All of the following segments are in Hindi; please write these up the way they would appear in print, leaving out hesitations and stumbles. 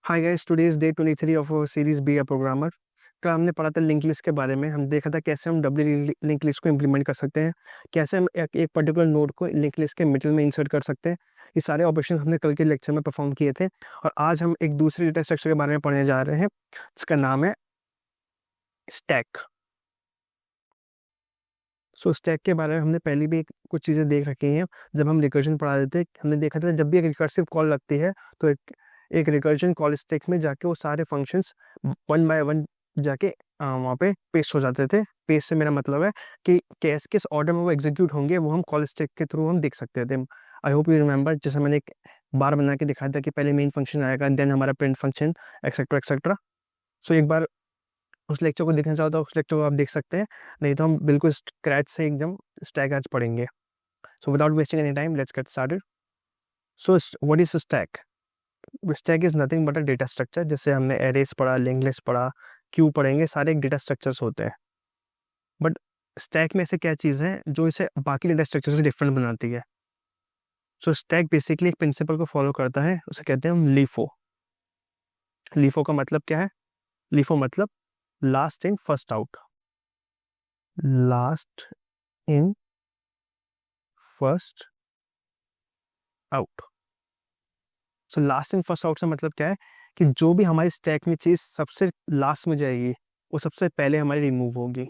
Hi guys, today is day 23 of our series be a programmer. कल हमने पढ़ा था लिंक लिस्ट के बारे में। हम देखा था कैसे हम डब्ल्यू लिंक लिस्ट को इम्प्लीमेंट कर सकते हैं, कैसे हम एक पर्टिकुलर नोड को लिंक लिस्ट के मिडिल में इंसर्ट कर सकते हैं। ये सारे ऑपरेशन हमने कल के लेक्चर में परफॉर्म किए थे और आज हम एक दूसरे डेटा स्ट्रक्चर के बारे में पढ़ने जा रहे हैं जिसका नाम है स्टैक। स्टैक के बारे में हमने पहले भी कुछ चीज़ें देख रखी हैं। जब हम रिकर्जन पढ़ा रहे थे हमने देखा था जब भी एक रिकर्सिव कॉल लगती है तो एक रिकर्जन कॉल स्टैक में जाके वो सारे फंक्शंस वन बाय वन जाके वहाँ पे पेस्ट हो जाते थे। पेस्ट से मेरा मतलब है कि किस ऑर्डर में वो एग्जीक्यूट होंगे वो हम कॉल स्टैक के थ्रू हम देख सकते थे। आई होप यू रिमेंबर, जैसे मैंने एक बार बना के दिखाया था कि पहले मेन फंक्शन आएगा, देन हमारा प्रिंट फंक्शन, एक्सेट्रा एक्सेट्रा। एक बार उस लेक्चर को देखना चाहो तो उस लेक्चर को आप देख सकते हैं, नहीं तो हम बिल्कुल स्क्रैच से एकदम स्टैक आज पढ़ेंगे। Without wasting any time let's get started. What is stack? Stack is nothing but a data structure. जैसे हमने एरेस पढ़ा, लिंक लिस्ट पढ़ा, क्यू पढ़ेंगे, सारे एक डेटा स्ट्रक्चर्स होते हैं। बट स्टैक में ऐसे क्या चीज़ है जो इसे बाकी डेटा स्ट्रक्चर से डिफरेंट बनाती है? स्टैक बेसिकली एक प्रिंसिपल को फॉलो करता है, उसे कहते हैं हम लीफो। लीफो का मतलब क्या है? लीफो मतलब last in first out. Last in first out. Last in first out से मतलब क्या है कि जो भी हमारी स्टैक में चीज़ सबसे लास्ट में जाएगी वो सबसे पहले हमारी रिमूव होगी।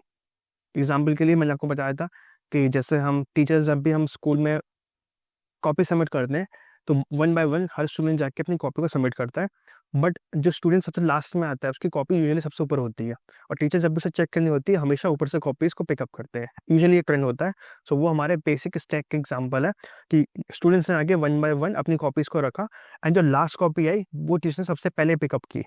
एग्जाम्पल के लिए मैंने आपको बताया था कि जैसे हम टीचर्स जब भी हम स्कूल में कॉपी सबमिट करते हैं तो one by one her student जाके अपनी कॉपी को सबमिट करता है। बट जो स्टूडेंट सबसे लास्ट में आता है उसकी कॉपी यूजुअली सबसे ऊपर होती है और टीचर जब भी उसे चेक करनी होती है हमेशा ऊपर से कॉपीज को पिकअप करते हैं। यूजुअली ये ट्रेंड होता है। वो हमारे बेसिक स्टैक का एग्जाम्पल है कि स्टूडेंट्स ने आगे वन बाय वन अपनी कॉपीज को रखा एंड जो लास्ट कॉपी आई वो टीचर ने सबसे पहले पिकअप की।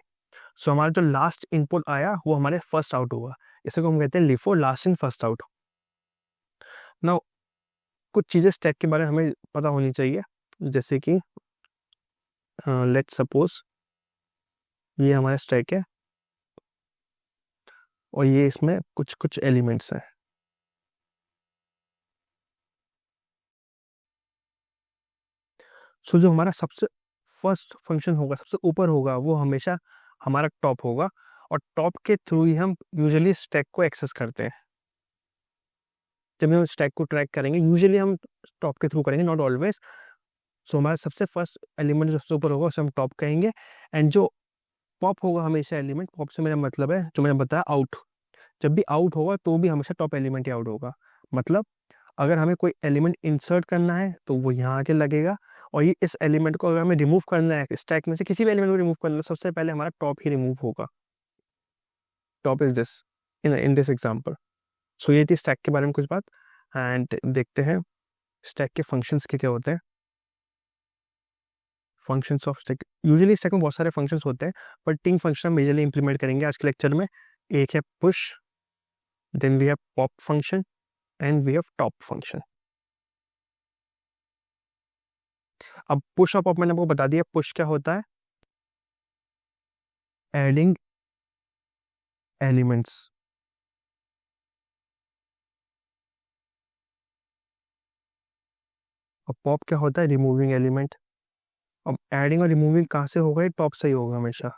हमारा जो लास्ट इनपुट आया वो हमारे फर्स्ट आउट हुआ। इसे को हम कहते हैं LIFO, last in first out. Now कुछ चीज़ें स्टैक के बारे में हमें पता होनी चाहिए, जैसे कि लेट्स सपोज ये हमारा स्टैक है और ये इसमें कुछ कुछ एलिमेंट्स हैं। जो हमारा सबसे फर्स्ट फंक्शन होगा, सबसे ऊपर होगा, वो हमेशा हमारा टॉप होगा और टॉप के थ्रू ही हम यूजुअली स्टैक को एक्सेस करते हैं। जब हम स्टैक को ट्रैक करेंगे यूजुअली हम टॉप के थ्रू करेंगे, नॉट ऑलवेज। हमारा सबसे फर्स्ट एलिमेंट जो सबसे ऊपर होगा उसे हम टॉप कहेंगे एंड जो पॉप होगा हमेशा एलिमेंट, पॉप से मेरा मतलब है जो मैंने बताया आउट। जब भी आउट होगा तो भी हमेशा टॉप एलिमेंट ही आउट होगा। मतलब अगर हमें कोई एलिमेंट इंसर्ट करना है तो वो यहाँ आके लगेगा और ये इस एलिमेंट को अगर हमें रिमूव करना है, स्टैक में से किसी भी एलिमेंट को रिमूव करना है, सबसे पहले हमारा टॉप ही रिमूव होगा। Top is this in this example. ये थी स्टैक के बारे में कुछ बात। एंड देखते हैं स्टैक के फंक्शंस के क्या होते हैं। Functions of stack, usually stack में बहुत सारे फंक्शंस होते हैं बट 3 फंक्शन हम मेजरली इंप्लीमेंट करेंगे आज के लेक्चर में। एक है push, then we have pop function and we have top function. अब पुश और पॉप मैंने आपको बता दिया। पुश क्या होता है? Adding elements. और पॉप क्या होता है? Removing element. अब एडिंग और रिमूविंग कहाँ से होगा? ये टॉप से ही होगा हमेशा।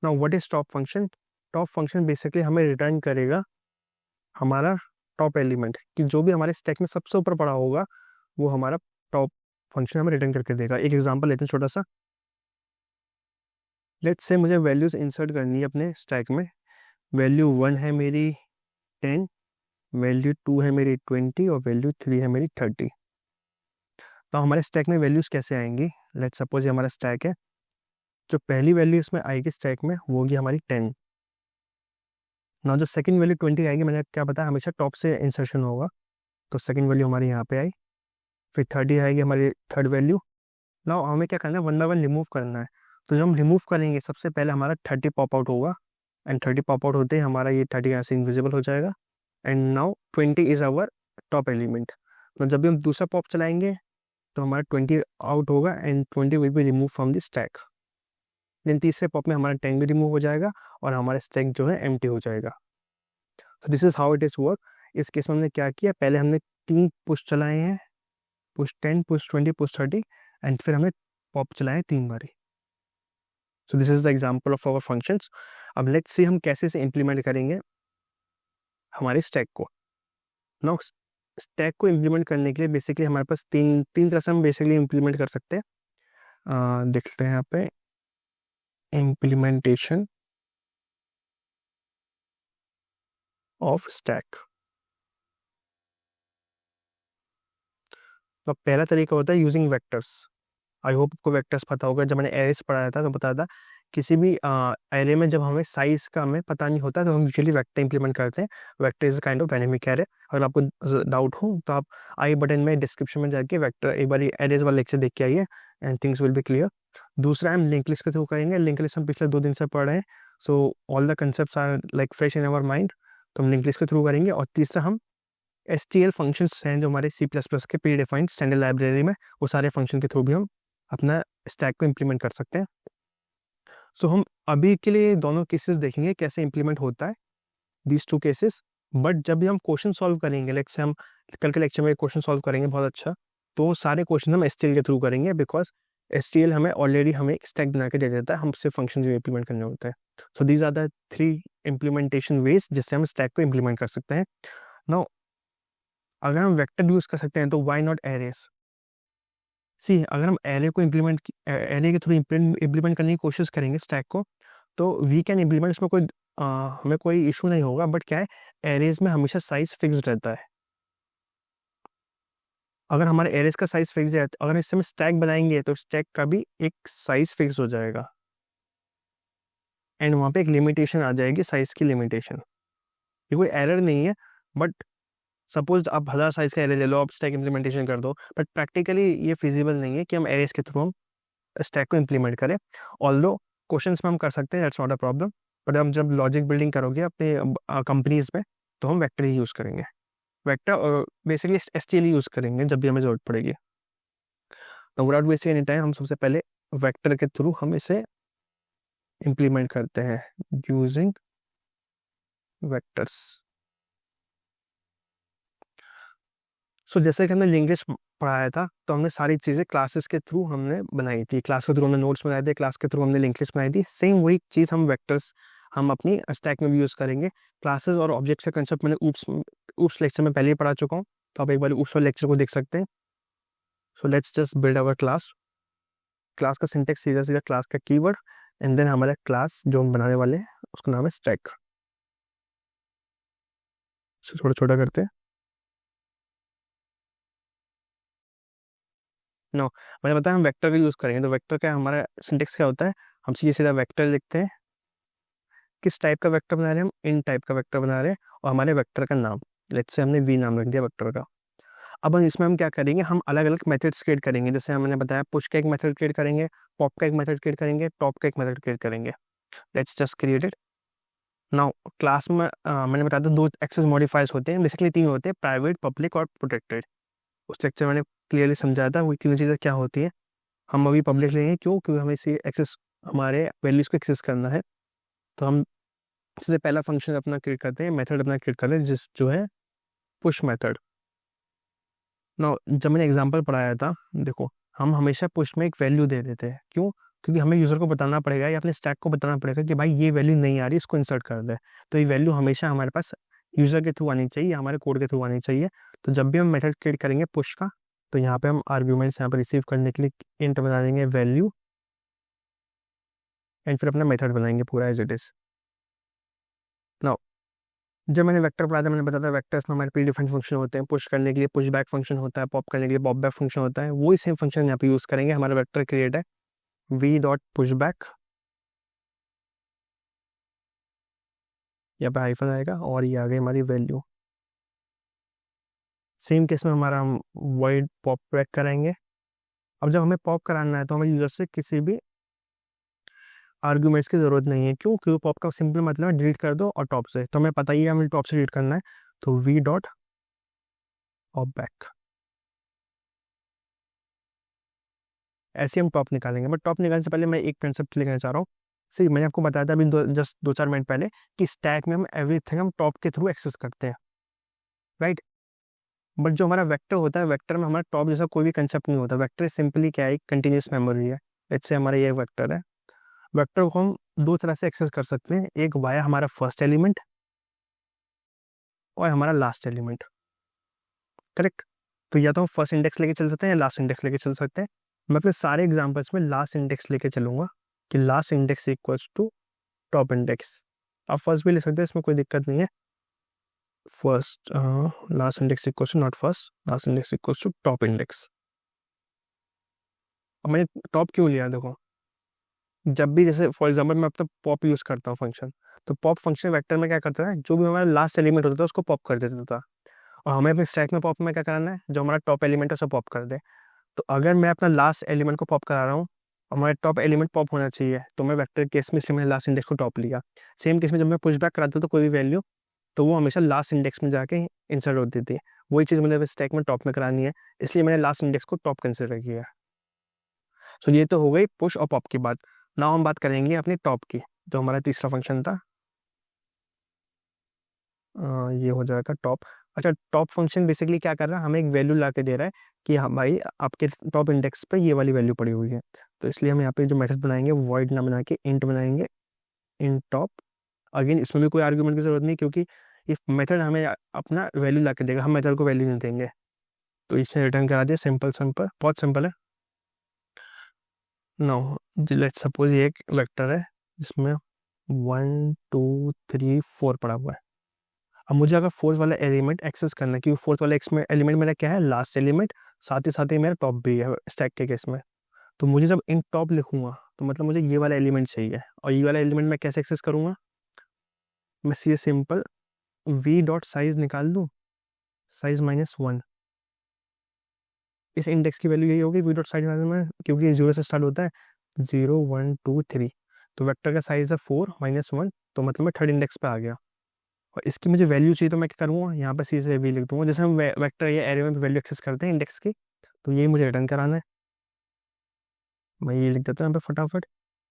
Now what is top function? Top function basically हमें रिटर्न करेगा हमारा टॉप एलिमेंट, कि जो भी हमारे स्टैक में सबसे ऊपर पड़ा होगा वो हमारा टॉप फंक्शन हमें रिटर्न करके देगा। एक एग्जांपल लेते हैं छोटा सा। लेट्स से मुझे वैल्यूज इंसर्ट करनी है अपने स्टैक में। वैल्यू 1 है मेरी 10, वैल्यू 2 है मेरी 20 और वैल्यू 3 है मेरी 30। तो हमारे स्टैक में वैल्यूज कैसे आएंगी? लेट्स सपोज ये हमारा स्टैक है। जो पहली वैल्यू इसमें आएगी स्टैक में वो होगी हमारी 10। ना जब सेकंड वैल्यू 20 आएगी, मैंने क्या बताया हमेशा टॉप से इंसर्शन होगा, तो सेकंड वैल्यू हमारी यहाँ पे आई। फिर 30 आएगी हमारी थर्ड वैल्यू। ना हमें क्या करना है? वन बाय वन रिमूव करना है। तो जब हम रिमूव करेंगे सबसे पहले हमारा 30 पॉप आउट होगा एंड 30 पॉप आउट होते ही हमारा ये 30 यहाँ से इनविजिबल हो जाएगा and now 20 is our top element. तो जब भी हम दूसरा पॉप चलाएंगे तो हमारा 20 आउट होगा and 20 will be remove from the stack. Then तीसरे पॉप में हमारा 10 भी रिमूव हो जाएगा और हमारा स्टैक जो है एम्प्टी हो जाएगा। तो this is how it is work. इस केस में हमने क्या किया, पहले हमने 3 पुश चलाए हैं, पुश 10, पुश 20, पुश 30 एंड फिर हमने पॉप चलाए 3 बारी। So this is the example of our functions. अब लेट्स सी हम कैसे से इम्प्लीमेंट करेंगे हमारे स्टैक को। नाउ स्टैक को इम्प्लीमेंट करने के लिए बेसिकली हमारे पास तीन तीन तरह से हम बेसिकली इम्प्लीमेंट कर सकते हैं। देखते हैं यहाँ पे इम्प्लीमेंटेशन ऑफ स्टैक। तो पहला तरीका होता है यूजिंग वेक्टर्स। आई होप आपको वेक्टर्स पता होगा, जब मैंने एरेस पढ़ाया था तो बताया था किसी भी एरे में जब हमें साइज का हमें पता नहीं होता तो हम यूजुअली वेक्टर इंप्लीमेंट करते हैं। Vector is kind of dynamic array. अगर आपको डाउट हो तो आप आई बटन में डिस्क्रिप्शन में जाके वेक्टर एक बार एरेज वाला लेक्चर देख के आइए and things will be clear. दूसरा हम लिंक लिस्ट के थ्रू करेंगे। लिंक लिस्ट हम पिछले 2 दिन से पढ़ रहे हैं, so all the concepts are like fresh in our mind, तो हम लिंक लिस्ट के थ्रू करेंगे। और तीसरा हम STL फंक्शंस हैं जो हमारे C++ के प्री डिफाइंड स्टैंडर्ड लाइब्रेरी में, वो सारे फंक्शन के थ्रू भी हम अपना स्टैक को इम्प्लीमेंट कर सकते हैं। सो हम अभी के लिए दोनों केसेस देखेंगे कैसे इम्प्लीमेंट होता है, दीज टू केसेस। बट जब भी हम क्वेश्चन सॉल्व करेंगे, लाइक से हम कल के लेक्चर में क्वेश्चन सॉल्व करेंगे बहुत अच्छा, तो सारे क्वेश्चन हम STL के थ्रू करेंगे, बिकॉज STL हमें ऑलरेडी हमें एक स्टैक बना के दे देता है, हम सिर्फ फंक्शन जो इम्प्लीमेंट करने होते हैं। So these are the 3 implementation ways जिससे हम स्टैक को इम्प्लीमेंट कर सकते हैं। नाउ अगर हम वेक्टर यूज कर सकते हैं तो वाई नॉट एरेस। सी अगर हम एरे को एरे के थ्रू इम्प्लीमेंट करने की कोशिश करेंगे स्टैक को, तो वी कैन इम्प्लीमेंट, इसमें कोई हमें कोई इशू नहीं होगा। बट क्या है, एरेज में हमेशा साइज फिक्स रहता है। अगर हमारे एरेज का साइज फिक्स है, अगर इससे हम स्टैक बनाएंगे तो स्टैक का भी एक साइज फिक्स हो जाएगा एंड वहाँ पे एक लिमिटेशन आ जाएगी, साइज की लिमिटेशन। ये कोई एरर नहीं है, बट सपोज आप 1000 साइज का एरे ले लो, आप स्टैक इम्प्लीमेंटेशन कर दो, बट प्रैक्टिकली ये फिजिबल नहीं है कि हम एरेज के थ्रू हम स्टैक को इम्प्लीमेंट करें। ऑल्दो क्वेश्चंस में हम कर सकते हैं, that's not a problem, but हम जब लॉजिक बिल्डिंग करोगे अपने कंपनीज में तो हम वेक्टर ही यूज़ करेंगे। वेक्टर बेसिकली STL यूज़ करेंगे जब भी हमें जरूरत पड़ेगी। तो विदाउट वेस्टिंग एनी टाइम हम सबसे पहले वेक्टर के थ्रू हम इसे इम्प्लीमेंट करते हैं यूजिंग वेक्टर्स। सो जैसे कि हमने लिंग्विश पढ़ाया था, तो हमने सारी चीज़ें क्लासेस के थ्रू हमने बनाई थी। क्लास के थ्रू हमने नोट्स बनाए थे, क्लास के थ्रू हमने लिंक लिस्ट बनाई थी। सेम वही चीज़ हम वेक्टर्स हम अपनी स्टैक में भी यूज़ करेंगे। क्लासेस और ऑब्जेक्ट्स का कंसेप्ट मैंने ऊप्स लेक्चर में पहले ही पढ़ा चुका हूँ, तो आप एक बार ऊप्स वाले लेक्चर को देख सकते हैं। So let's just build our class. Class का सिंटेक्स सीधा सीधा क्लास का कीवर्ड एंड देन हमारा क्लास जो हम बनाने वाले हैं उसका नाम है स्टैक। सो थोड़ा छोटा करते हैं। नो, मैंने बताया हम वेक्टर का यूज़ करेंगे, तो वेक्टर का हमारा सिंटेक्स क्या होता है, हम सीधे सीधा वेक्टर लिखते हैं। किस टाइप का वेक्टर बना रहे हैं हम, इन टाइप का वेक्टर बना रहे हैं, और हमारे वेक्टर का नाम लेट्स से हमने वी नाम रख दिया वेक्टर का। अब इसमें हम क्या करेंगे, हम अलग अलग मेथड्स क्रिएट करेंगे। जैसे हमने बताया पुश का एक मेथड क्रिएट करेंगे, पॉप का एक मेथड क्रिएट करेंगे, टॉप का एक मेथड क्रिएट करेंगे। Let's just create it now. Class में मैंने बताया था 2 एक्सेस मॉडिफायर्स होते हैं, बेसिकली 3 होते हैं, प्राइवेट, पब्लिक और प्रोटेक्टेड। उस लेक्चर मैंने क्लियरली समझाया था वो तीनों चीज़ें क्या होती है। हम अभी पब्लिक लेंगे, क्यों, क्योंकि हमें इसे एक्सेस, हमारे वैल्यूज़ को एक्सेस करना है। तो हम सबसे पहला फंक्शन अपना क्रिएट करते हैं, मेथड अपना क्रिएट करते हैं, जो है पुश मेथड। ना जब मैंने एग्जांपल पढ़ाया था, देखो हम हमेशा पुश में एक वैल्यू दे देते हैं, क्यों, क्योंकि हमें यूज़र को बताना पड़ेगा या अपने स्टैक को बताना पड़ेगा कि भाई ये वैल्यू नहीं आ रही, इसको इंसर्ट कर दे। तो ये वैल्यू हमेशा हमारे पास यूज़र के थ्रू आनी चाहिए, हमारे कोड के थ्रू आनी चाहिए। तो जब भी हम मेथड क्रिएट करेंगे पुश का, तो यहाँ पे हम आर्ग्यूमेंट्स यहाँ पर रिसीव करने के लिए इंट बना देंगे वैल्यू, एंड फिर अपना मेथड बनाएंगे पूरा एज इट इज़। नाउ जब मैंने वेक्टर पढ़ाया था, मैंने बताया था वेक्टर्स में हमारे प्री डिफाइंड फंक्शन होते हैं। पुश करने के लिए पुश बैक फंक्शन होता है, पॉप करने के लिए पॉप बैक फंक्शन होता है। वही सेम फंक्शन यहाँ पे यूज़ करेंगे। हमारा वेक्टर क्रिएट है वी डॉट पुश बैक, यहाँ पे हाइफन आएगा और ये आ गई हमारी वैल्यू। सेम केस में हमारा हम वाइड पॉप बैक कराएंगे। अब जब हमें पॉप कराना है तो हमें यूज़र से किसी भी आर्ग्यूमेंट्स की ज़रूरत नहीं है, क्यों, क्योंकि पॉप का सिंपल मतलब है डिलीट कर दो और टॉप से, तो हमें पता ही है हमें टॉप से डिलीट करना है, तो वी डॉट पॉप बैक, ऐसे हम टॉप निकालेंगे। बट टॉप निकालने से पहले मैं एक कंसेप्ट लिखना चाह रहा हूँ। सही, मैंने आपको बताया था अभी जस्ट 2-4 मिनट पहले कि स्टैक में हम एवरीथिंग हम टॉप के थ्रू एक्सेस करते हैं, राइट। बट जो हमारा वेक्टर होता है, वेक्टर में हमारा टॉप जैसा कोई भी कंसेप्ट नहीं होता। वेक्टर सिंपली क्या है, एक कंटिन्यूस मेमोरी है। लेट्स से हमारा ये वेक्टर है, वेक्टर को हम दो तरह से एक्सेस कर सकते हैं, एक वाया हमारा फर्स्ट एलिमेंट और हमारा लास्ट एलिमेंट, करेक्ट। तो या तो हम फर्स्ट इंडेक्स लेके चल सकते हैं या लास्ट इंडेक्स लेके चल सकते हैं। मैं अपने सारे एग्जांपल्स में लास्ट इंडेक्स लेके चलूंगा कि last index equals to top index. आप फर्स्ट भी ले सकते हैं, इसमें कोई दिक्कत नहीं है। First last index equals to, not first, last index equals to top index. अब मैंने टॉप क्यों लिया, देखो जब भी जैसे फॉर एग्जांपल मैं अपना पॉप यूज करता हूँ फंक्शन, तो पॉप फंक्शन वेक्टर में क्या करता है, जो भी हमारा लास्ट एलिमेंट होता था उसको पॉप कर देता था। और हमें अपने स्टैक में पॉप में क्या कराना है, जो हमारा टॉप एलिमेंट है उसे पॉप कर दे। तो अगर मैं अपना लास्ट एलिमेंट को पॉप करा रहा हूँ, हमारा टॉप एलिमेंट पॉप होना चाहिए, तो मैं वेक्टर केस में इसलिए मैंने लास्ट इंडेक्स को टॉप लिया। सेम केस में जब मैं पुश बैक कराता हूँ तो कोई भी वैल्यू, तो वो हमेशा लास्ट इंडेक्स में जाके इंसर्ट होती थी। वही चीज़ मुझे स्टैक में टॉप में करानी है, इसलिए मैंने लास्ट इंडेक्स को टॉप कंसिडर किया। सो ये तो हो गई पुश और पॉप की बात। नाउ हम बात करेंगे अपनी टॉप की, जो हमारा तीसरा फंक्शन था। ये हो जाएगा टॉप। अच्छा, टॉप फंक्शन बेसिकली क्या कर रहा है, हमें एक वैल्यू ला के दे रहा है कि हाँ भाई आपके टॉप इंडेक्स पे ये वाली वैल्यू पड़ी हुई है। तो इसलिए हम यहाँ पे जो मेथड बनाएंगे वो वॉइड ना बना के इंट बनाएंगे, इंट टॉप। अगेन इसमें भी कोई आर्ग्यूमेंट की जरूरत नहीं, क्योंकि इस मेथड हमें अपना वैल्यू ला के देगा, हम मेथड को वैल्यू नहीं देंगे। तो इसे रिटर्न करा दिया, सिंपल सिंपल, बहुत सिंपल है। नाउ लेट्स सपोज ये एक वेक्टर है जिसमें 1 2 3 4 पड़ा हुआ है। अब मुझे अगर फोर्थ वाला एलिमेंट एक्सेस करना है, क्योंकि फोर्थ वाला एलिमेंट मेरा क्या है, लास्ट एलिमेंट, साथ ही मेरा टॉप भी है स्टैक के केस में। तो मुझे जब इन टॉप लिखूंगा तो मतलब मुझे ये वाला एलिमेंट चाहिए, और ये वाला एलिमेंट मैं कैसे एक्सेस करूंगा, मैं सीधे सिंपल वी डॉट साइज निकाल दूं, साइज -1। इस इंडेक्स की वैल्यू यही होगी वी डॉट साइज में, क्योंकि 0 से स्टार्ट होता है, 0 1 2 3। तो वेक्टर का साइज है 4 -1, तो मतलब मैं थर्ड इंडेक्स पे आ गया। और इसकी मुझे वैल्यू चाहिए, तो मैं क्या करूँगा, यहाँ पर सीधे वी लिख दूंगा। जैसे हम वेक्टर या एरे में वैल्यू एक्सेस करते हैं इंडेक्स की, तो यही मुझे रिटर्न कराना है। मैं ये लिख देता हूँ यहाँ पे फटाफट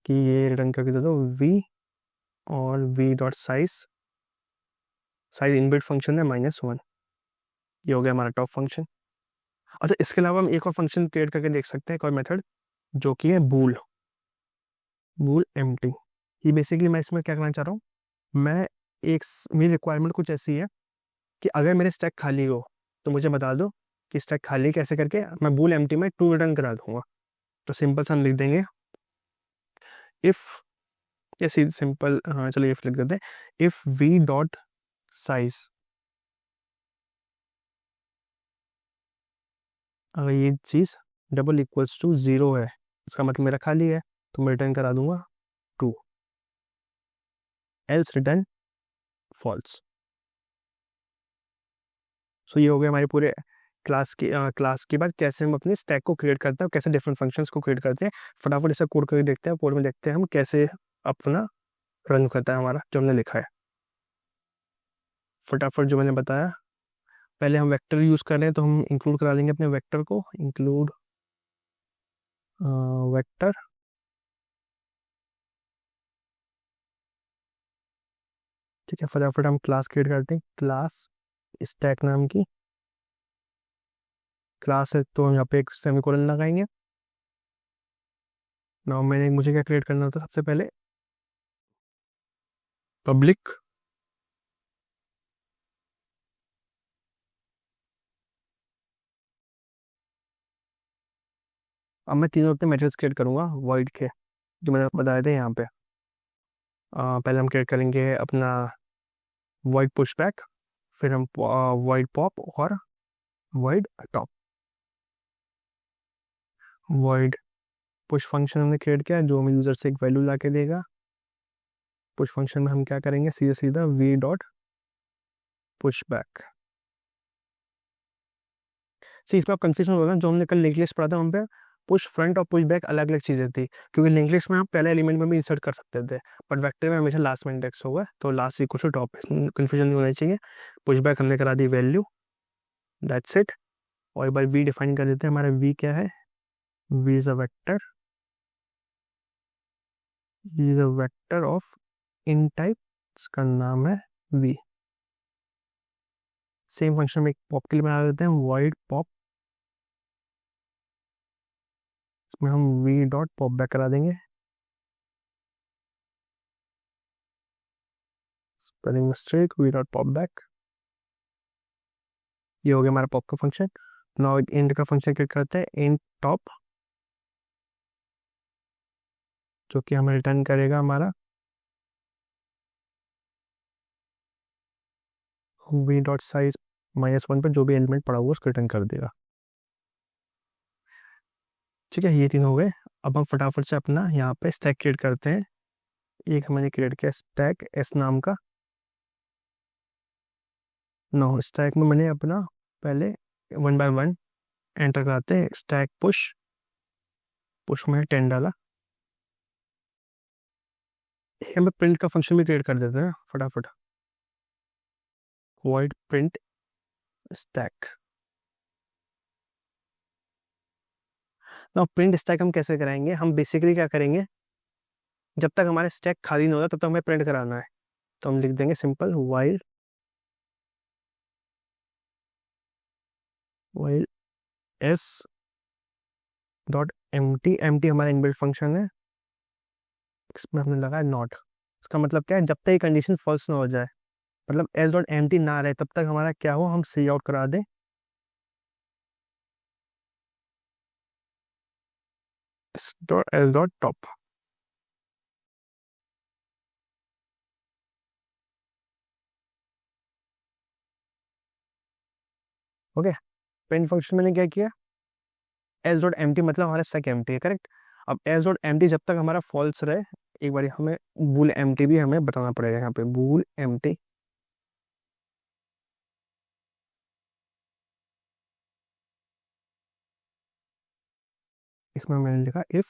कि ये रिटर्न करके दे दो वी, और we dot size, size inbuilt function है -1। ये हो गया हमारा टॉप फंक्शन। अच्छा, इसके अलावा हम एक और फंक्शन क्रिएट करके देख सकते हैं, एक और मेथड, जो कि है बूल, बूल एम्प्टी। ये बेसिकली मैं इसमें क्या करना चाह रहा हूँ, मैं एक मेरी रिक्वायरमेंट कुछ ऐसी है कि अगर मेरे स्टैक खाली हो तो मुझे बता दो कि स्टैक खाली कैसे करके मैं बूल एम्प्टी में ट्रू रिटर्न करा दूंगा। तो सिंपल सा हम लिख देंगे इफ, या सिंपल, हाँ चलो इफ लिख देते हैं, इफ वी डॉट साइज, अगर ये चीज डबल इक्वल्स टू 0 है, इसका मतलब मेरा खाली है, तो मैं रिटर्न करा दूंगा ट्रू, एल्स रिटर्न फॉल्स। सो ये हो गया हमारे पूरे क्लास की बात, कैसे हम अपने स्टैक को क्रिएट करते हैं, कैसे डिफरेंट फंक्शंस को क्रिएट करते हैं। फटाफट इसे कोड करके देखते हैं, कोड में देखते हैं हम कैसे अपना रन करता है हमारा जो हमने लिखा है। फटाफट जो मैंने बताया, पहले हम वेक्टर यूज कर रहे हैं तो हम इंक्लूड करा लेंगे अपने वेक्टर को, इंक्लूड वेक्टर। ठीक है, फटाफट हम क्लास क्रिएट करते हैं, क्लास स्टैक नाम की क्लास है, तो हम यहाँ पे एक सेमीकोलन लगाएंगे। नाउ मैंने मुझे क्या क्रिएट करना होता है, सबसे पहले पब्लिक अब मैं तीनों अपने मेथड्स क्रिएट करूंगा वॉइड के, जो मैंने बताए थे यहाँ पे। पहले हम क्रिएट करेंगे अपना वॉइड पुश बैक, फिर हम वॉइड पॉप और void top. Void push function हमने क्रिएट किया जो हमें यूजर से एक वैल्यू ला के देगा। पुश फंक्शन में हम क्या करेंगे, सीधा सीधा वी डॉट पुश बैक। सी इसमें आप कंफ्यूजन होगा, जो हमने कल लिंक लिस्ट पढ़ा था वहाँ पे पुश फ्रंट और पुश बैक अलग अलग चीज़ें थी, क्योंकि लिंक लिस्ट में आप पहले एलिमेंट में भी इंसर्ट कर सकते थे, बट वेक्टर में हमेशा लास्ट में इंडेक्स होगा, तो last equal to top, confusion नहीं होना चाहिए। पुश बैक हमने करा दी वैल्यू, दैट्स इट। और एक बार वी डिफाइन कर देते हैं, हमारा वी क्या है, v is a vector, is a vector of int type, इसका नाम है वी। सेम फंक्शन में एक पॉप के लिए बना देते हैं, वॉइड पॉप, इसमें हम वी डॉट पॉप बैक करा देंगे। Spelling mistake, V dot pop back. ये हो गया हमारा पॉप का फंक्शन। नाउ इंट का फंक्शन क्रिएट करते हैं, इंट टॉप, जो कि हमें रिटर्न करेगा हमारा वी डॉट साइज -1 पर जो भी एलिमेंट पड़ा हुआ उसको रिटर्न कर देगा। ठीक है, ये तीन हो गए। अब हम फटाफट से अपना यहाँ पे स्टैक क्रिएट करते हैं। एक मैंने क्रिएट किया स्टैक एस नाम का। नो, स्टैक में मैंने अपना पहले 1 by 1 एंटर कराते हैं, स्टैक पुश, पुश में 10 डाला। हमें प्रिंट का फंक्शन भी क्रिएट कर देते हैं फटाफट, void print stack। ना प्रिंट स्टैक हम कैसे कराएंगे, हम बेसिकली क्या करेंगे, जब तक हमारा स्टैक खाली नहीं होता तब तक हमें प्रिंट कराना है। तो हम लिख देंगे simple while s dot empty, empty हमारा इनबिल्ट फंक्शन है, इसमें हमने लगाया नॉट। इसका मतलब क्या है, जब तक ये कंडीशन फॉल्स ना हो जाए, मतलब एस डॉट एम्प्टी ना रहे, तब तक हमारा क्या हो, हम सी आउट करा दें S dot top. Okay, print function मैंने क्या किया, एस डॉट एम्प्टी मतलब हमारा स्टैक एम्प्टी है, करेक्ट। अब एस डॉट एम्प्टी जब तक हमारा फॉल्स रहे, एक बार हमें बूल एम्प्टी भी हमें बताना पड़ेगा, यहाँ पे बूल एम्प्टी। इसमें मैंने लिखा इफ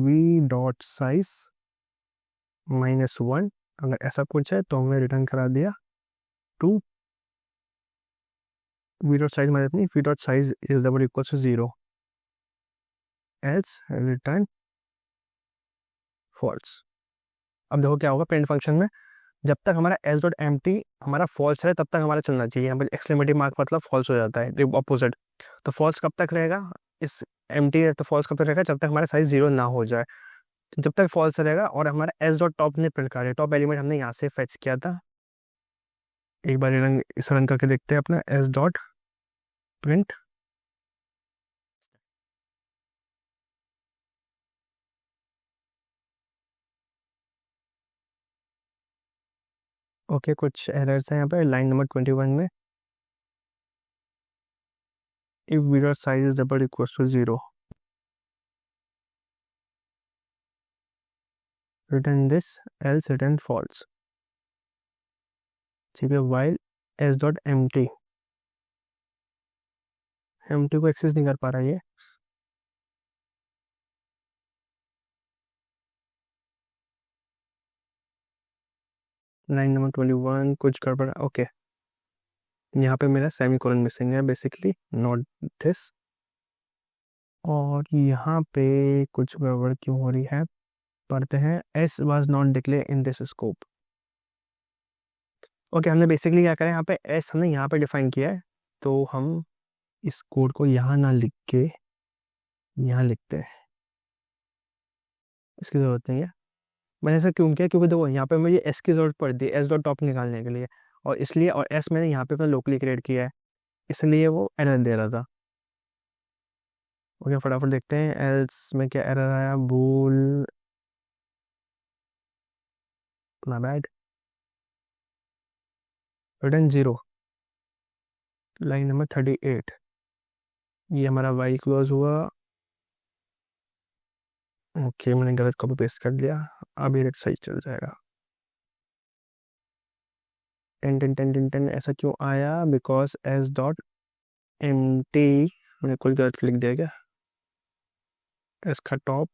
वी डॉट साइज -1, अगर ऐसा कुछ है तो हमें रिटर्न करा दिया टू वी डॉट साइज मतलब नहीं, v dot size is double equal to 0, else return false. अब देखो क्या होगा प्रिंट फंक्शन में, जब तक हमारा एस डॉट एम्प्टी हमारा फॉल्स रहे तब तक हमारा चलना चाहिए। यहाँ पर एक्सक्लेमेटिव मार्क मतलब फॉल्स हो जाता है, ऑपोजिट। तो फॉल्स कब तक रहेगा, इस एम्प्टी है तो फॉल्स कब तक रहेगा, जब तक हमारा साइज 0 ना हो जाए। जब तक फॉल्स रहेगा और हमारा एस डॉट टॉप ने प्रिंट करा, टॉप एलिमेंट हमने यहाँ से फेच किया था। एक बार रंग इस रंग करके देखते हैं अपना एस डॉट प्रिंट। ओके, कुछ एरर्स हैं यहाँ पे लाइन नंबर 21 में, if v dot size is double equal to 0 return this, else return false. ठीक है, while s dot empty, empty को एक्सेस नहीं कर पा रहा ये, लाइन नंबर 21 कुछ गड़बड़। ओके, यहाँ पे मेरा सेमीकोलन मिसिंग है बेसिकली, नॉट दिस। और यहाँ पे कुछ गड़बड़ क्यों हो रही है, पढ़ते हैं, S was not declare in this scope. Okay, हमने बेसिकली क्या करें, यहाँ पे एस हमने यहाँ पे डिफाइन किया है, तो हम इस कोड को यहाँ ना लिख के यहाँ लिखते हैं, इसकी ज़रूरत नहीं है। मैंने ऐसा क्यों किया, क्योंकि देखो यहाँ पे मुझे एस की ज़रूरत पड़ती है एस डॉट टॉप निकालने के लिए, और इसलिए, और एस मैंने यहाँ पे अपना लोकली क्रिएट किया है, इसलिए वो एरर दे रहा था। ओके, फटाफट देखते हैं एल्स में क्या एरर आया, भूल, my bad, return 0, line number 38। ये हमारा वाई क्लोज हुआ। ओके, मैंने गलत कॉपी पेस्ट कर दिया, अब ये सही चल जाएगा। 10 10 10 10 10 ऐसा क्यों आया, because s dot empty मैंने कुछ गलत लिख दिया क्या, एस का टॉप।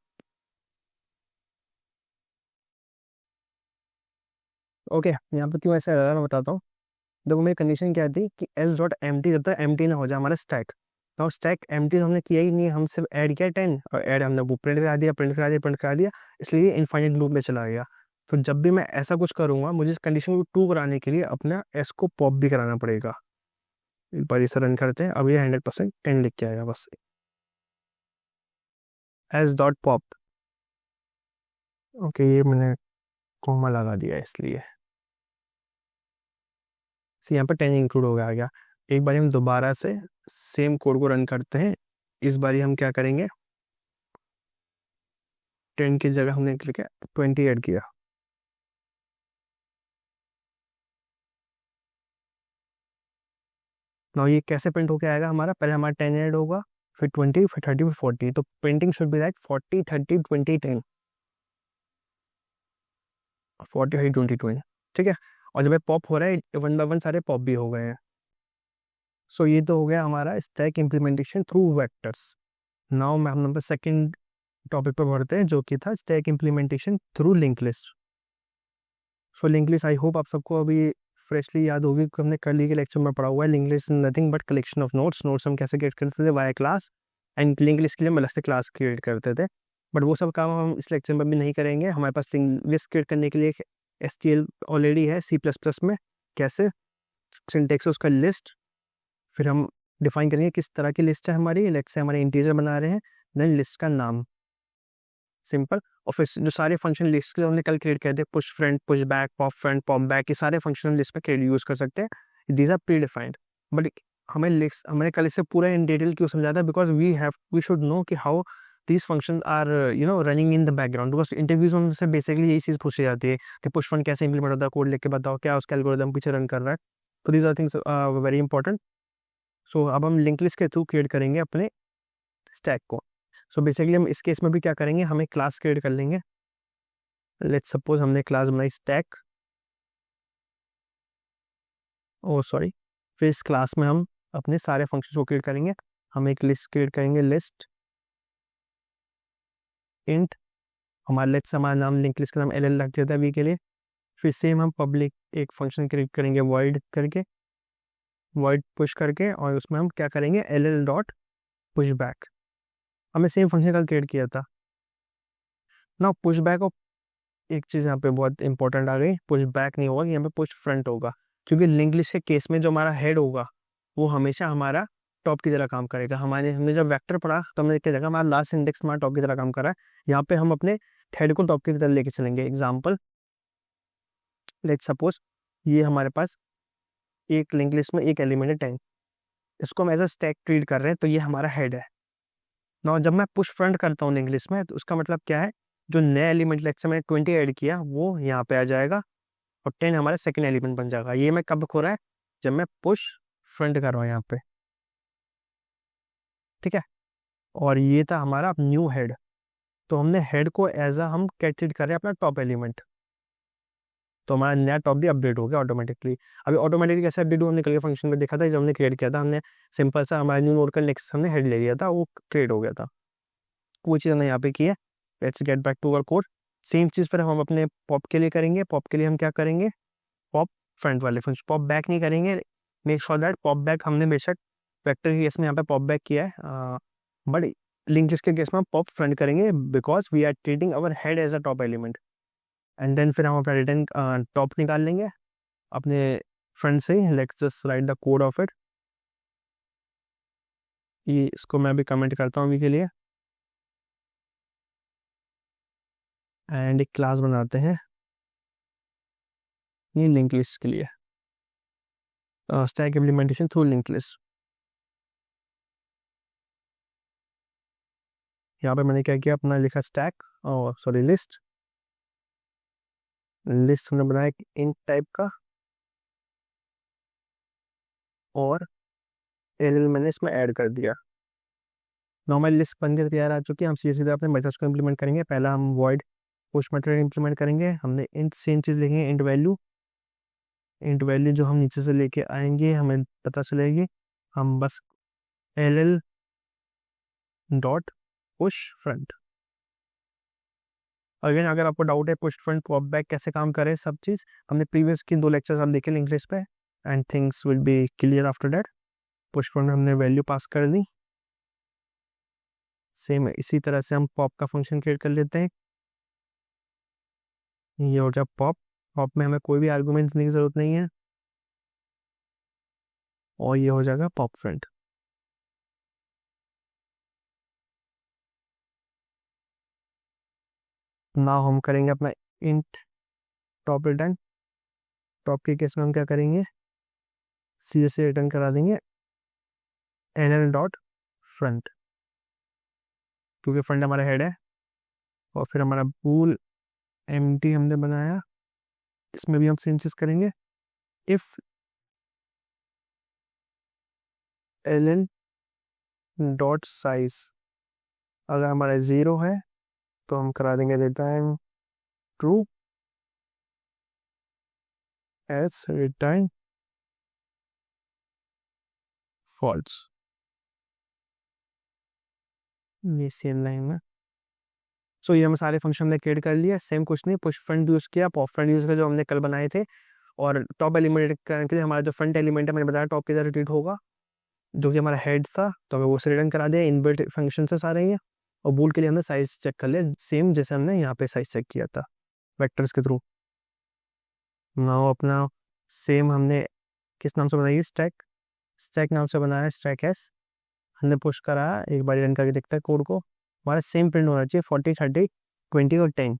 ओके, यहाँ पे क्यों ऐसा एरर मैं बताता हूँ। देखो मेरी कंडीशन क्या थी कि एस डॉट एम टी जब तक एम टी ना हो जाए हमारा स्टैक, तो स्टैक एम टी तो हमने किया ही नहीं, हम सिर्फ ऐड किया 10, और ऐड हमने वो प्रिंट करा दिया, प्रिंट करा दिया, प्रिंट करा दिया, इसलिए इनफाइनाइट लूप में चला गया। तो जब भी मैं ऐसा कुछ करूँगा, मुझे इस कंडीशन को ट्रू कराने के लिए अपना एस को पॉप भी कराना पड़ेगा। एक बार इसे रन करते हैं, अब ये 100% 10 लिख के आएगा बस, एस डॉट पॉप। ओके, ये मैंने कॉमा लगा दिया इसलिए यहाँ पे 10 इंक्लूड हो गया। एक बार हम दोबारा से सेम कोड को रन करते हैं। इस बार हम क्या करेंगे, 10 की जगह हमने क्लिक 20 ऐड किया। ना ये कैसे प्रिंट होके आएगा हमारा, पहले हमारा 10 ऐड होगा, फिर 20, फिर 30, फिर 40। तो प्रिंटिंग शुड बी लाइक 40 30 20 10, 40 30 20 20। ठीक है, और जब पॉप हो रहा है 1 बाय 1 सारे पॉप भी हो गए हैं। सो ये तो हो गया हमारा stack implementation through vectors. Now हम नंबर सेकंड टॉपिक पर बढ़ते हैं, जो कि था stack implementation through link list. So link list I hope आप सबको अभी फ्रेशली याद होगी कि हमने कल ही के लेक्चर में पढ़ा हुआ है। Link list is nothing but collection of notes. Notes हम कैसे क्रिएट करते थे via class, and link list के लिए हम अलग से क्लास क्रिएट करते थे। बट वो सब काम हम इस लेक्चर में भी नहीं करेंगे। हमारे पास लिंक लिस्ट क्रिएट करने के लिए एक STL ऑलरेडी है C++ में। कैसे, सिंटेक्स उसका लिस्ट, फिर हम डिफाइन करेंगे किस तरह की लिस्ट है हमारी। लेट्स से हमारे इंटीजर बना रहे हैं, देन लिस्ट का नाम, सिंपल। और फिर जो सारे फंक्शन लिस्ट के लिए हमने कल क्रिएट किए थे, push front, push back, pop front, pop back, ये सारे फंक्शन लिस्ट में क्रिएट यूज कर सकते हैं। These are predefined. But हमें लिस्ट, हमने कल इससे पूरा इन डिटेल क्यों समझा था, बिकॉज वी शुड नो कि how these functions are running in the background, because interviews में से बेसिकली यही चीज़ पूछी जाती है कि पुश फंड कैसे इंप्लीमेंट होता है, कोड लिख के बताओ क्या उसका एल्गोरिथम पीछे रन कर रहा है। तो these are things very important. So अब हम लिंक लिस्ट के थ्रू क्रिएट करेंगे अपने स्टैक को। सो बेसिकली हम इस केस में भी क्या करेंगे, हमें क्लास क्रिएट कर लेंगे। लेट्स सपोज हमने क्लास बनाई स्टैक, ओ सॉरी, फिर इस क्लास में हम अपने सारे फंक्शंस को क्रिएट करेंगे। हम एक लिस्ट क्रिएट करेंगे, लिस्ट इंट, हमारा लेट्स हमारा नाम लिंक लिस्ट का नाम LL रख देता है अभी के लिए। फिर सेम हम पब्लिक एक फंक्शन क्रिएट करेंगे वॉइड करके, वॉइड पुश करके, और उसमें हम क्या करेंगे LL डॉट पुश बैक। हमने सेम फंक्शन कल क्रिएट किया था ना, पुश बैक। और एक चीज़ यहाँ पे बहुत इंपॉर्टेंट आ गई, पुश बैक नहीं होगा, यहाँ पे पुश फ्रंट होगा, क्योंकि लिंक लिस्ट के केस में जो हमारा हेड होगा वो हमेशा हमारा टॉप की तरह काम करेगा। हमने जब वेक्टर पढ़ा तो हमने देखा हमारा लास्ट इंडेक्स हमारा टॉप की तरह काम कर रहा है। यहाँ पे हम अपने हेड को टॉप की तरह लेके चलेंगे। एग्जाम्पल, लेट्स सपोज ये हमारे पास एक लिंक लिस्ट में एक एलिमेंट है 10, इसको हम एज अ स्टैक ट्रीट कर रहे हैं, तो ये हमारा हेड है ना। जब मैं पुश फ्रंट करता हूँ लिंक लिस्ट में, तो उसका मतलब क्या है, जो नया एलिमेंट लेट्स से मैंने 20 ऐड किया वो यहाँ पे आ जाएगा, और 10 हमारा सेकंड एलिमेंट बन जाएगा। ये मैं कब हो रहा है, जब मैं पुश फ्रंट कर रहा हूँ यहाँ पे, ठीक है। और ये था हमारा न्यू हेड, तो हमने हेड को एज अ हम क्या ट्रीट कर रहे हैं, अपना टॉप एलिमेंट। तो हमारा नया टॉप भी अपडेट हो गया ऑटोमेटिकली। अभी ऑटोमेटिकली कैसे अपडेट हुआ, हमने कल के फंक्शन में देखा था, जब हमने क्रिएट किया था, हमने सिंपल सा हमारा न्यू नोड का नेक्स्ट हमने हेड ले लिया था, वो क्रिएट हो गया था। वो चीज़ हमने यहाँ पे की है। Let's get back to our code. Same चीज़ फिर हम अपने पॉप के लिए करेंगे। पॉप के लिए हम क्या करेंगे, पॉप फ्रंट वाले फंक्शन, पॉप बैक नहीं करेंगे। Make sure that pop back हमने बेशक वेक्टर के केस में यहाँ पे पॉप बैक किया है, बट लिंक लिस्ट के केस में हम पॉप फ्रंट करेंगे, because we are treating our head as a top element. And then फिर हम अपना रिटर्न टॉप निकाल लेंगे अपने फ्रंट से ही। Let's just write the code of it. ये इसको मैं भी कमेंट करता हूँ अभी के लिए, एंड एक क्लास बनाते हैं ये लिंक लिस्ट के लिए, stack implementation through link list. यहाँ पे मैंने क्या किया, अपना लिखा स्टैक, और सॉरी लिस्ट। लिस्ट हमने बनाया एक इंट टाइप का, और LL मैंने इसमें ऐड कर दिया। नॉर्मल लिस्ट बन के तैयार आ चुकी है। हम सीधे सीधे अपने मेथड्स को इंप्लीमेंट करेंगे। पहला हम वॉइड पुश मेथड इंप्लीमेंट करेंगे। हमने इंट सेम चीज़ लिखेंगे, इंट वैल्यू। इंट वैल्यू जो हम नीचे से लेके आएंगे हमें पता चलेगी, हम बस LL dot push front. Again अगर आपको डाउट है पुश फ्रंट पॉप बैक कैसे काम करे, सब चीज़ हमने प्रीवियस की 2 लेक्चर्स आप देखे लिंक लिस्ट पे, and things will be clear after that. Push front में हमने वैल्यू पास कर दी। सेम इसी तरह से हम पॉप का फंक्शन क्रिएट कर लेते हैं। ये हो जाए पॉप। पॉप में हमें कोई भी आर्गुमेंट्स देने की जरूरत नहीं है, और ये हो जाएगा पॉप फ्रंट। नाउ हम करेंगे अपना इंट टॉप रिटर्न, टॉप के केस में हम क्या करेंगे, सीधे से रिटर्न करा देंगे एनएल डॉट फ्रंट, क्योंकि फ्रंट हमारा हेड है। और फिर हमारा बूल एम्प्टी हमने बनाया, इसमें भी हम सेम चीज करेंगे, इफ एल डॉट साइज अगर हमारा 0 है तो हम करा देंगे return true, as return false. ये सेम लाइन में। सो ये हम सारे फंक्शन हमने क्रिएट कर लिया। सेम कुछ नहीं, पुश फ्रंट यूज किया, पॉप फ्रंट यूज किया जो हमने कल बनाए थे। और टॉप एलिमेंट करने के लिए हमारा जो फ्रंट एलिमेंट है मैंने बताया टॉप की तरह रिट्रीट होगा, जो कि हमारा हेड था, तो हमें वो से रिटर्न करा दिया इनबिल्ट फंक्शन से सारे ये। और बूल के लिए हमने साइज चेक कर लिया, सेम जैसे हमने यहाँ पे साइज चेक किया था वेक्टर्स के थ्रू। नाउ अपना सेम हमने किस नाम से बनाई, स्टैक, स्टैक नाम से बनाया, स्टैक एस हमने पुश करा। एक बार रन करके देखते हैं कोड को, हमारा सेम प्रिंट होना चाहिए 40 30 20 और 10।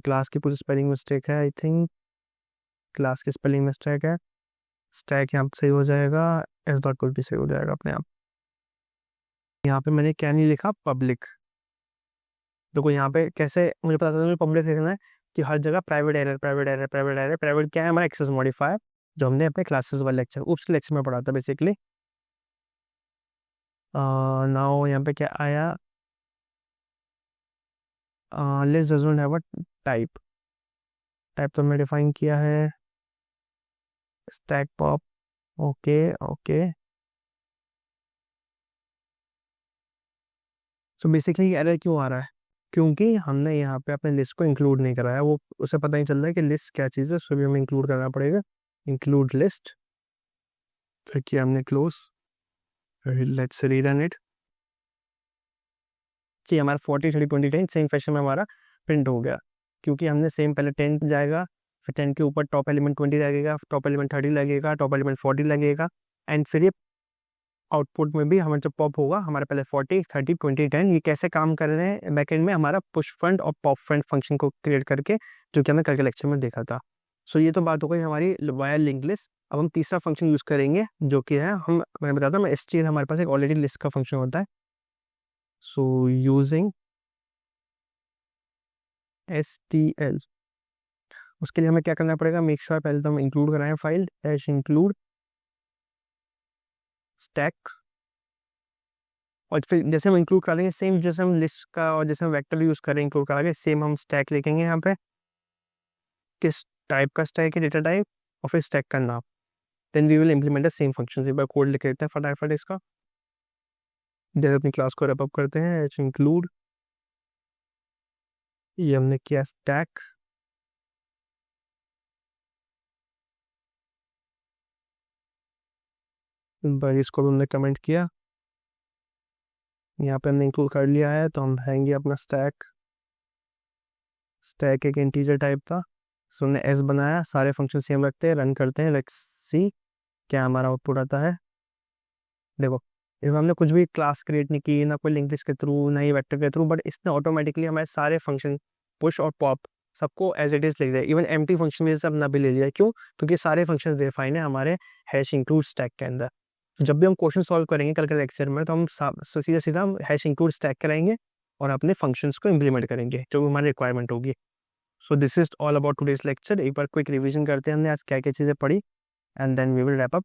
क्लास की पूरी स्पेलिंग मिस्टेक है, आई थिंक क्लास की स्पेलिंग मिस्टेक है। स्टैक यहाँ पे सही हो जाएगा, एस डॉट कुछ भी सही हो जाएगा अपने आप। यहाँ पे मैंने क्या नहीं लिखा, पब्लिक। देखो यहाँ पे कैसे मुझे पता चला पब्लिक लिखना है, कि हर जगह private error private error private error. Private क्या है, हमारा एक्सेस मॉडिफायर, जो हमने अपने क्लासेस वाले लेक्चर उसके लेक्चर में पढ़ा था बेसिकली। नाउ यहाँ पे क्या आया, list doesn't have a type, type तो हमने डिफाइन किया है, stack pop. Okay okay, so basically error क्यों आ रहा है, क्योंकि हमने यहाँ पे अपने लिस्ट को इंक्लूड नहीं कराया। वो उसे पता नहीं चल रहा है कि लिस्ट क्या चीज़ है, उसको भी हमें इंक्लूड करना पड़ेगा। इंक्लूड लिस्ट, फिर किया हमने क्लोज, लेट्स रीरन इट। जी हमारा 40 30 20 10 सेम फैशन में हमारा प्रिंट हो गया, क्योंकि हमने सेम पहले 10 जाएगा, फिर 10 के ऊपर टॉप एलिमेंट 20 लगेगा, टॉप एलिमेंट 30 लगेगा, टॉप एलिमेंट 40 लगेगा, एंड फिर ये आउटपुट में भी हमारा जब पॉप होगा हमारे पहले 40 30 20 10। ये कैसे काम कर रहे हैं बैकएंड में, हमारा पुश फ्रंट और पॉप फ्रंट फंक्शन को क्रिएट करके, जो कि हमने कल के लेक्चर में देखा था। सो ये तो बात हो गई हमारी वायर लिंक लिस्ट। अब हम तीसरा फंक्शन यूज करेंगे, जो कि है मैं बताता हूँ, STL हमारे पास एक ऑलरेडी लिस्ट का फंक्शन होता है। सो यूजिंग STL, उसके लिए हमें क्या करना पड़ेगा, मेक श्योर पहले तो हम इंक्लूड कराएं फाइल डैश इंक्लूड स्टैक, और फिर जैसे हम इंक्लूड करा देंगे सेम जैसे हम लिस्ट का और जैसे हम वेक्टर यूज करें इंक्लूड करा के, सेम हम स्टैक लिखेंगे यहाँ पे, किस टाइप का स्टैक है, डेटा टाइप, और फिर स्टैक का नाम। Then we will implement the same function. एक बार कोड लिख लेते हैं फटाफट इसका, जैसे अपनी क्लास को रैप अप करते हैं, एच इंक्लूड, ये हमने किया स्टैक, इसको भी हमने कमेंट किया, यहाँ पे हमने इंक्लूड कर लिया है, तो हम आएंगे अपना स्टैक, स्टैक एक इंटीजर टाइप था, सो हमने एस बनाया, सारे फंक्शन सेम रखते हैं, रन करते हैं, लेट्स सी क्या हमारा आउटपुट आता है। देखो इसमें हमने कुछ भी क्लास क्रिएट नहीं की, ना कोई लिंक लिस्ट के थ्रू, ना ही वेक्टर के थ्रू, बट इसने ऑटोमेटिकली हमारे सारे फंक्शन पुश और पॉप सबको एज इट इज लिख दिया। इवन एम्प्टी फंक्शन में सब ना भी ले लिया, क्यों, क्योंकि सारे फंक्शन डिफाइन है हमारे हैश इंक्लूड स्टैक के अंदर। तो जब भी हम क्वेश्चन सॉल्व करेंगे कल के लेक्चर में, तो हम सीधा सीधा हम हैश इंक्लूड स्टैक कराएंगे और अपने फंक्शंस को इम्प्लीमेंट करेंगे जो हमारी रिक्वायरमेंट होगी। सो this is all about today's lecture. एक बार क्विक रिवीजन करते हैं हमने आज क्या क्या चीज़ें पढ़ी, and then we will wrap up.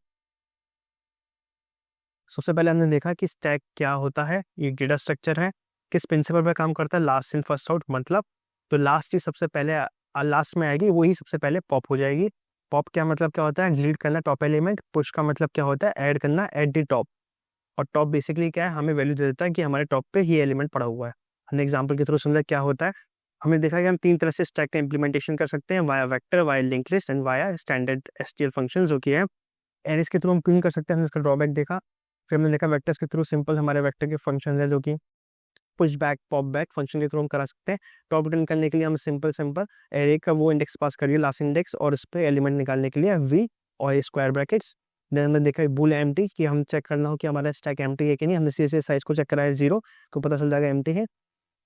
सबसे पहले हमने देखा कि स्टैक क्या होता है, ये डेटा स्ट्रक्चर है, किस प्रिंसिपल पर काम करता है, लास्ट इन फर्स्ट आउट, मतलब तो लास्ट चीज सबसे पहले लास्ट में आएगी, वही सबसे पहले पॉप हो जाएगी। पॉप क्या मतलब क्या होता है, डिलीट करना टॉप एलिमेंट। पुश का मतलब क्या होता है, ऐड करना एट द टॉप। और टॉप बेसिकली क्या है, हमें वैल्यू दे देता है कि हमारे टॉप पे ये एलिमेंट पड़ा हुआ है। हमने एग्जाम्पल के थ्रू समझा क्या होता है। हमने देखा कि हम 3 तरह से स्टैक का इंप्लीमेंटेशन कर सकते हैं, via vector, via link list and via standard STL function, जो कि है एरेस के थ्रू हम क्यों नहीं कर सकते, हमने इसका ड्रॉबैक देखा। फिर हमने देखा वेक्टर्स के थ्रू सिंपल हमारे वेक्टर के फंक्शन है, जो कि push back pop back function के थ्रू हम करा सकते हैं। टॉप रिटर्न करने के लिए हम सिंपल एरे का वो इंडेक्स पास करिए, लास्ट इंडेक्स, और उस पर एलिमेंट निकालने के लिए वी और स्क्वायर ब्रैकेट्स। देन हमने देखा बूल एम्प्टी, कि हम चेक करना हो कि हमारा स्टैक एम्प्टी है कि नहीं, हमने सीधे साइज को चेक कराया 0, तो पता चल जाएगा एम्प्टी है।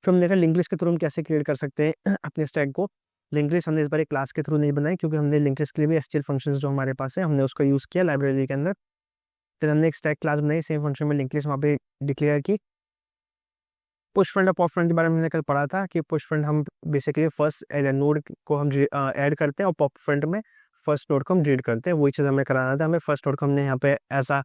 फिर हमने देखा लिंक लिस्ट के थ्रू हम कैसे क्रिएट कर सकते हैं अपने स्टैक को। लिंक लिस्ट हमने इस बार एक क्लास के थ्रू नहीं बनाई, क्योंकि हमने लिंक लिस्ट के लिए भी एसक्यूएल फंक्शंस जो हमारे पास है हमने उसका यूज़ किया लाइब्रेरी के अंदर। फिर हमने एक स्टैक क्लास बनाई, सेम फंक्शन में लिंक लिस्ट वहाँ पे डिक्लेयर की। पुश फ्रंट और पॉप फ्रंट के बारे में हमने कल पढ़ा था कि पुश फ्रंट हम बेसिकली फर्स्ट नोड को हम ऐड करते हैं और पॉप फ्रंट में फर्स्ट नोड को हम रीड करते हैं। वही चीज़ हमें कराना था। हमें फर्स्ट नोड को हमने यहाँ पे ऐसा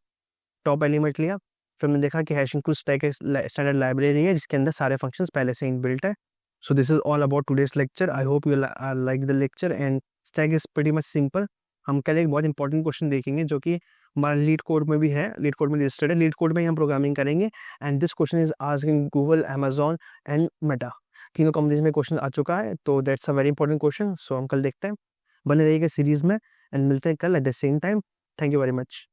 टॉप एलिमेंट लिया। फिर हमने देखा कि हैशिंग टू स्टैक एक स्टैंडर्ड लाइब्रेरी है जिसके अंदर सारे फंक्शंस पहले से इनबिल्ट है। सो this is all about today's lecture. I hope you like the lecture and stack is pretty much simple. हम कल एक बहुत इंपॉर्टेंट क्वेश्चन देखेंगे जो कि हमारा लीड कोड में भी है, लीड कोड में लिस्टेड है। लीड कोड में ही हम प्रोग्रामिंग करेंगे and this question is asking Google, Amazon and Meta, तीनों कंपनीज में क्वेश्चन आ चुका है। तो that's a very important question. So हम कल देखते हैं, बने रहिएगा सीरीज में एंड मिलते हैं कल at the same time. Thank you very much.